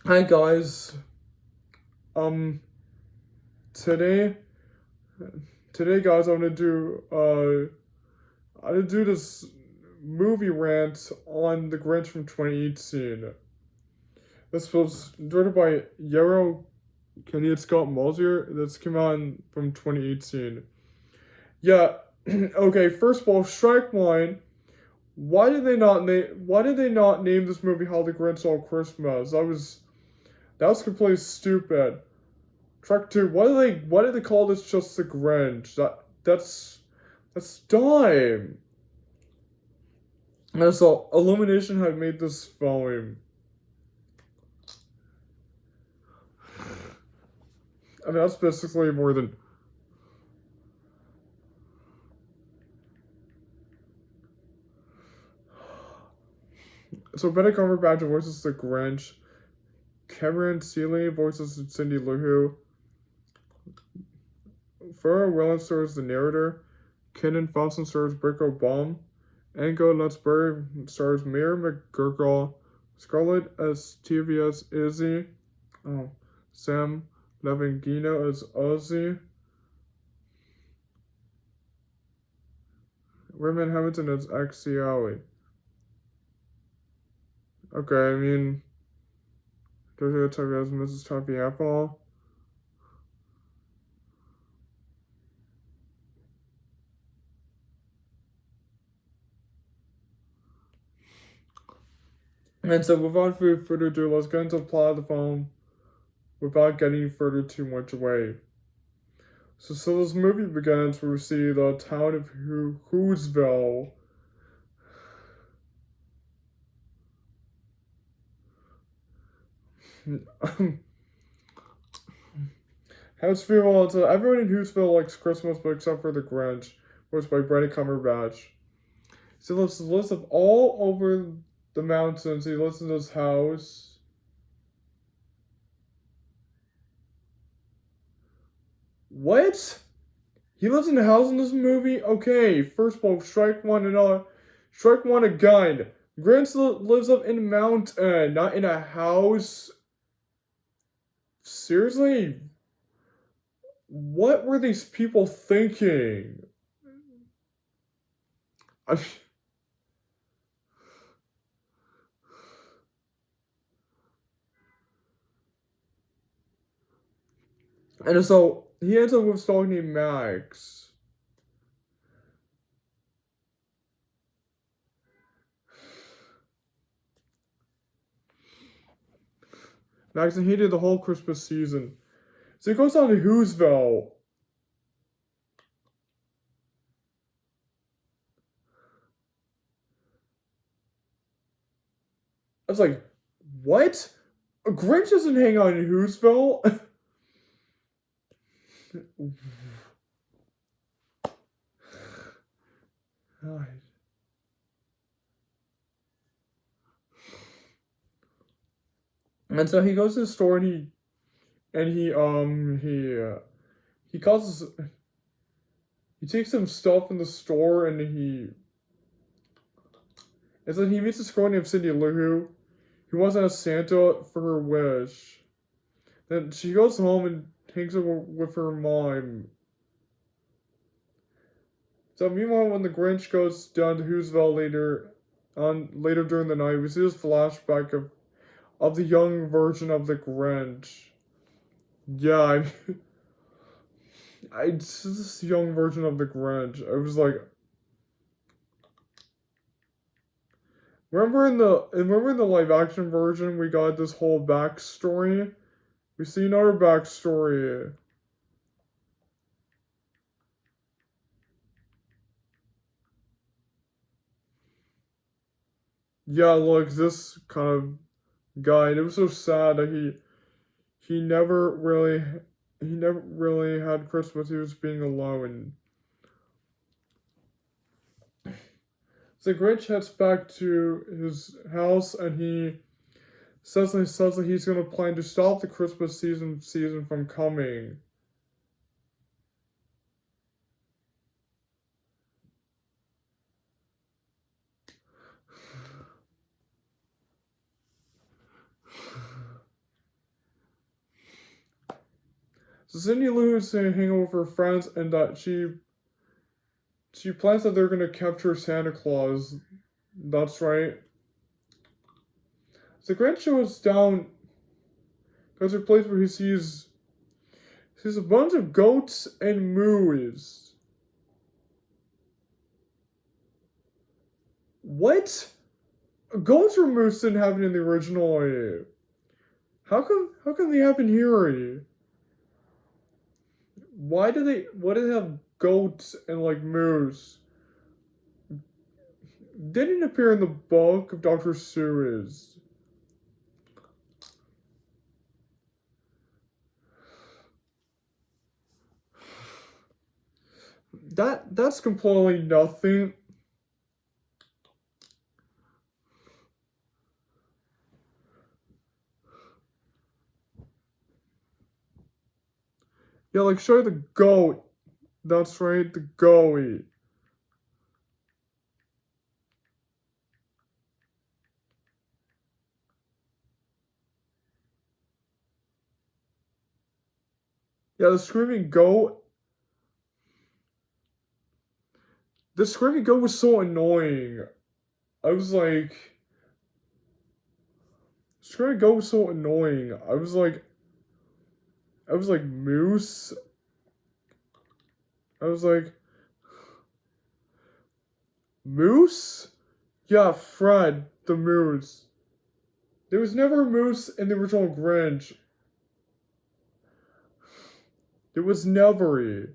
Hi guys. Um today today guys I'm gonna do this movie rant on the Grinch from 2018. This was directed by Yarrow Kenny and Scott Mosier. This came out from 2018. Yeah, okay, first of all, strike one. Why did they not name this movie How the Grinch Stole Christmas? That was completely stupid. Track two. Why did they call this just the Grinch? That's dumb. And so Illumination had made this film. I mean that's basically more than so Benedict Cumberbatch voices the Grinch. Cameron Seeley voices Cindy Lou Who. Pharrell Williams stars the narrator. Kenan Thompson stars Brico Baum. Ango Lutzberry stars Mayor McGurgle. Scarlett as TVS Izzy. Oh, Sam Lavingino as Ozzy. Raymond Hamilton as Axiali. Okay, I mean, Georgia Tucker as Mrs. Toffee Apple. And so, without further ado, let's get into the plot of the film without getting further too much away. So this movie begins where we see the town of Whoville. Everyone in Whoville likes Christmas, but except for the Grinch, voiced by Benedict Cumberbatch. So lives up all over the mountains. He lives in his house. What? He lives in a house in this movie? Okay, first of all, strike one again. Grinch lives up in a mountain, not in a house. Seriously? What were these people thinking? I And so he ends up with a dog named Max. Max and hated the whole Christmas season. So he goes down to Whoville. I was like, what? A Grinch doesn't hang out in Whoville. And so he goes to the store he calls he takes some stuff in the store and then he meets this girl named Cindy Lou who wants to ask Santa for her wish. Then she goes home and hangs out with her mom. So meanwhile, when the Grinch goes down to Whoville later during the night, we see this flashback of the young version of the Grinch. Yeah, this young version of the Grinch. I was like, remember in the live action version we got this whole backstory. We see another backstory. Yeah, look, this kind of guy. And it was so sad that he never really he never really had Christmas. He was being alone. So Grinch heads back to his house and he says that he's gonna plan to stop the Christmas season from coming. So Cindy Lou is hanging out with her friends, and that she plans that they're gonna capture Santa Claus. That's right. So Grinch goes down, goes to a place where he sees a bunch of goats and moose. What? Goats or moose didn't happen in the original. How come they happen here? Why do they have goats and like moose? Didn't appear in the book of Dr. Seuss. That's completely nothing. Yeah, like show the goat. That's right, the goat. Yeah, the screaming goat. The screaming goat was so annoying. I was like, screaming goat was so annoying. I was like moose. I was like, moose? Yeah, Fred, the moose. There was never a moose in the original Grinch. There was never.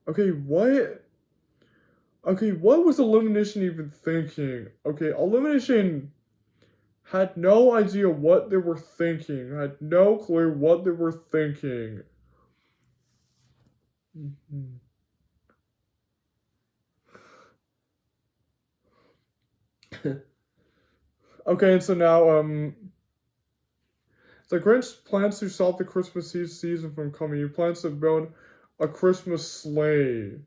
Okay, what? Okay, what was Illumination even thinking? Okay, Illumination had no idea what they were thinking. Had no clue what they were thinking. Okay, and so now, so Grinch plans to stop the Christmas season from coming. He plans to build a Christmas sleigh.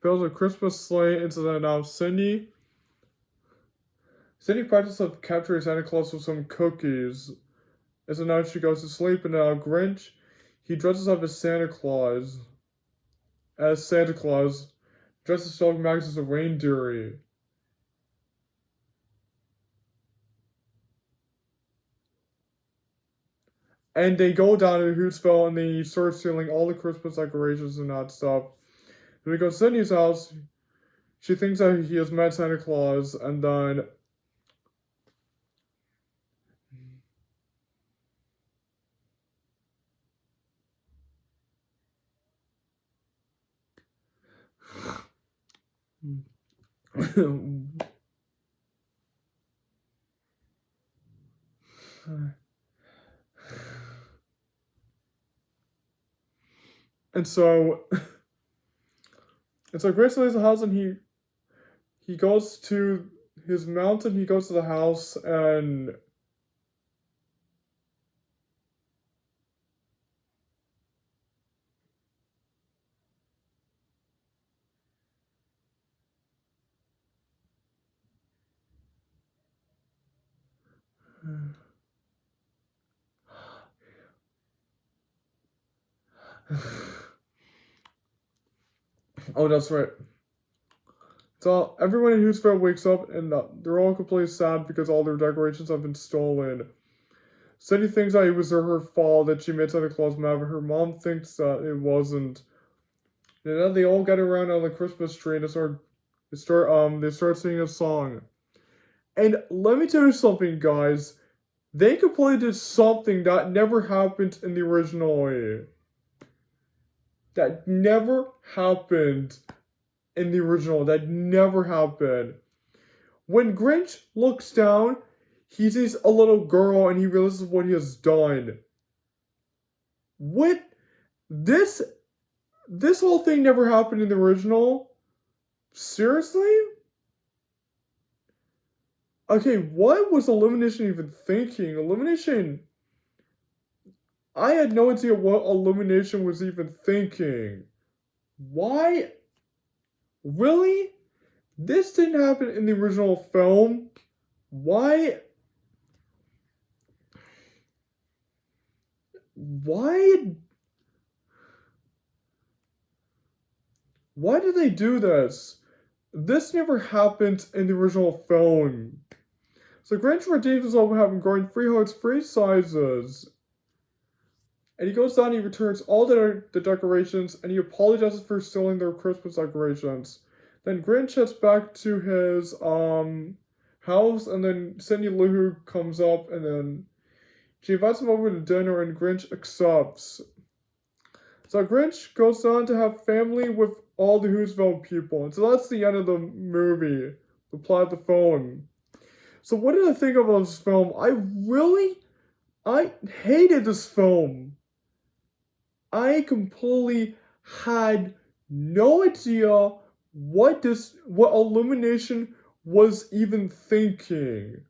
Builds a Christmas sleigh into the now Cindy practices of capturing Santa Claus with some cookies. And so now she goes to sleep, and now Grinch, he dresses up as Santa Claus. Dresses himself Max as a reindeer. And they go down to Hootsville, and they start stealing all the Christmas decorations and that stuff. When we go to Cindy's house, she thinks that he has met Santa Claus, and then and so Grace leaves the house, and he goes to his mountain. He goes to the house, and oh, that's right. So everyone in Hootsville wakes up, and they're all completely sad because all their decorations have been stolen. Cindy thinks that it was her fault that she made Santa Claus mad, but her mom thinks that it wasn't. And then they all get around on the Christmas tree and they start singing a song. And let me tell you something, guys. They completely did something that never happened in the original. That never happened in the original. That never happened. When Grinch looks down, he sees a little girl and he realizes what he has done. What? This whole thing never happened in the original? Seriously? Okay, what was Illumination even thinking? Illumination I had no idea what Illumination was even thinking. Why? Really? This didn't happen in the original film. Why? Why? Why did they do this? This never happened in the original film. So Grinch redeems himself by having growing three hearts, three sizes. And he goes down and he returns all the decorations and he apologizes for stealing their Christmas decorations. Then Grinch heads back to his house and then Cindy Lou Who comes up and then she invites him over to dinner and Grinch accepts. So Grinch goes down to have family with all the Whoville people. And so that's the end of the movie. The plot of the film. So what did I think about this film? I hated this film. I completely had no idea what Illumination was even thinking.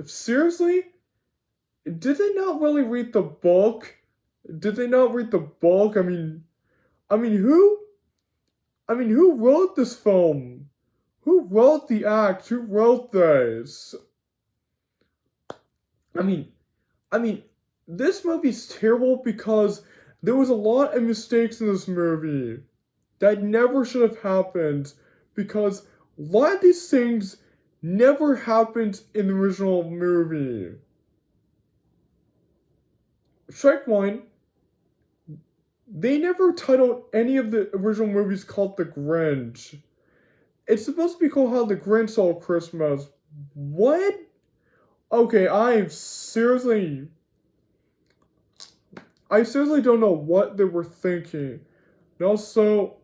Seriously? Did they not really read the book? Did they not read the book? I mean, who wrote this film? Who wrote the act? Who wrote this? I mean, this movie's terrible because there was a lot of mistakes in this movie that never should have happened because a lot of these things never happened in the original movie. Strike one, they never titled any of the original movies called The Grinch. It's supposed to be called How the Grinch Stole Christmas. What? Okay, I seriously don't know what they were thinking. And also,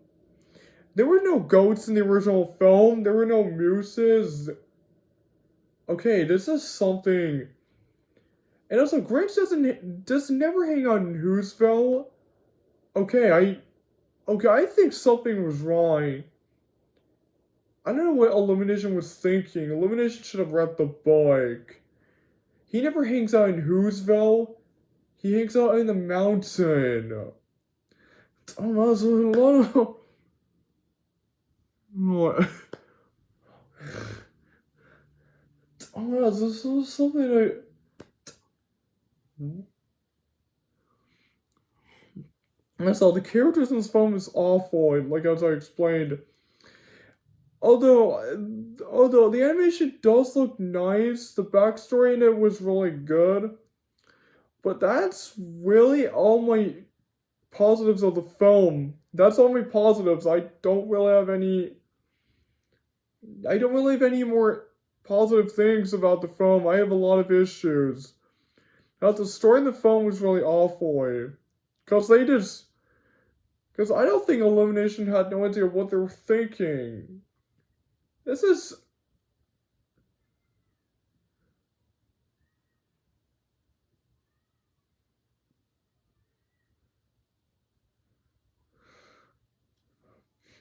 there were no goats in the original film. There were no mooses. Okay, this is something. And also, Grinch does never hang out in Whoville. Okay, I think something was wrong. I don't know what Illumination was thinking. Illumination should have read the book. He never hangs out in Whoville. He hangs out in the mountain. Oh, that's a lot of... What? Oh, this is something I saw. The characters in this film is awful, like as I explained. Although the animation does look nice, the backstory in it was really good. But that's really all my positives of the film. That's all my positives. I don't really have any more positive things about the film. I have a lot of issues. Now, the story in the film was really awful. Because I don't think Illumination had no idea what they were thinking. This is...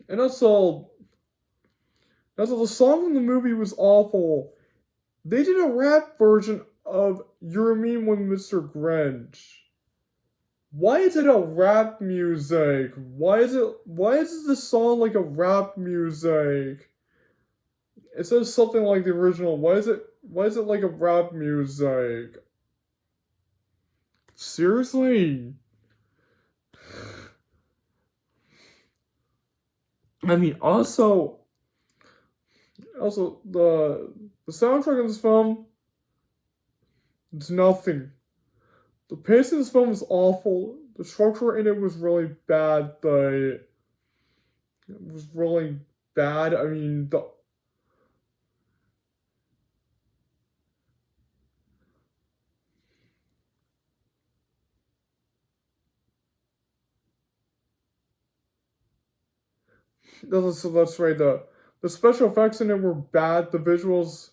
And also, the song in the movie was awful. They did a rap version of You're a Mean One, Mr. Grinch. Why is it a rap music? Why is the song like a rap music? It says something like the original. Why is it like a rap music? Seriously? I mean, also the soundtrack of this film, it's nothing. The pace of this film is awful. The structure in it was really bad. It was really bad. I mean, that's right. The special effects in it were bad. The visuals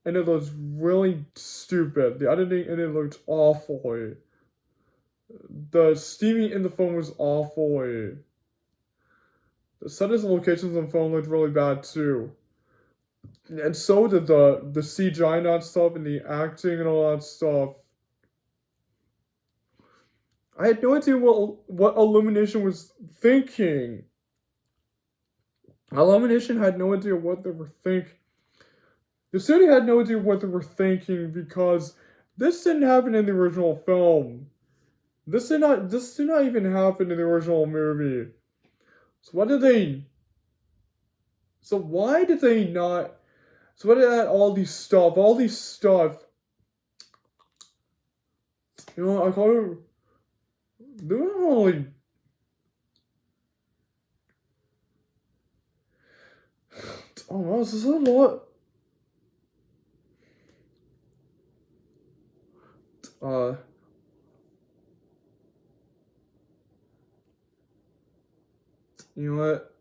in it was really stupid. The editing in it looked awful. The steaming in the film was awful. The settings and locations in the film looked really bad too. And so did the CGI and that stuff and the acting and all that stuff. I had no idea what Illumination was thinking. Illumination had no idea what they were thinking. The studio had no idea what they were thinking because this didn't happen in the original film. This did not even happen in the original movie. So what did they so why did they not so why did they add all these stuff? You know, I call it they were only oh no, this is a lot. Uh you know what?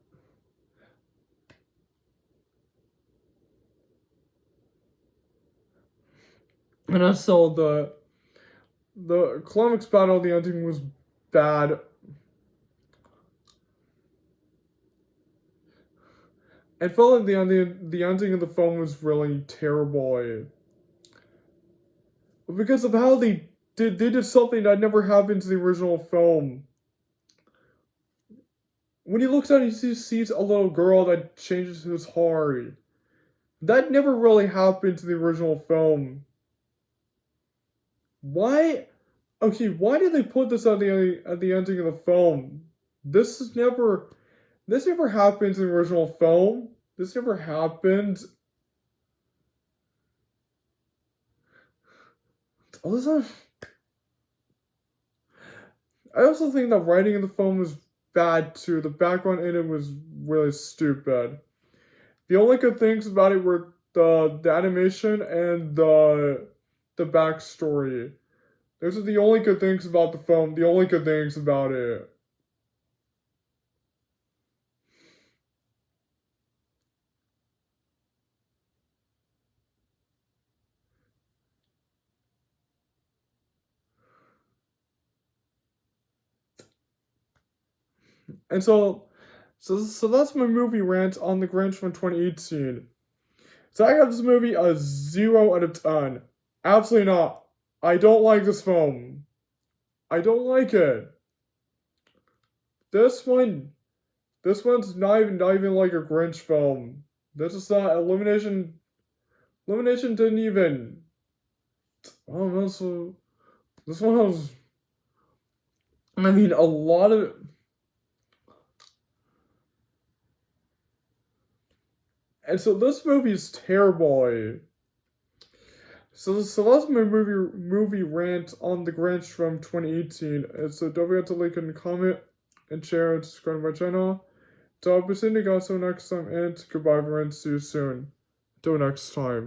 And also the climax battle, the ending was bad. I felt like the ending of the film was really terrible because of how they did something that never happened to the original film. When he looks out, he sees a little girl that changes his heart. That never really happened to the original film. Why? Okay, why did they put this at the ending of the film? This never happened in the original film. This never happened. Also, I also think the writing in the film was bad too. The background in it was really stupid. The only good things about it were the animation and the backstory. Those are the only good things about the film. The only good things about it. And so that's my movie rant on the Grinch from 2018. So I give this movie a 0 out of 10. Absolutely not. I don't like this film. I don't like it. This one, this one's not even like a Grinch film. This is not Illumination. Illumination didn't even. Oh no, so this one has. I mean, a lot of. And so this movie is terrible. So that's my movie rant on the Grinch from 2018. And so don't forget to like and comment and share and subscribe to my channel. So I'll be seeing you guys next time and goodbye everyone. See you soon. Till next time.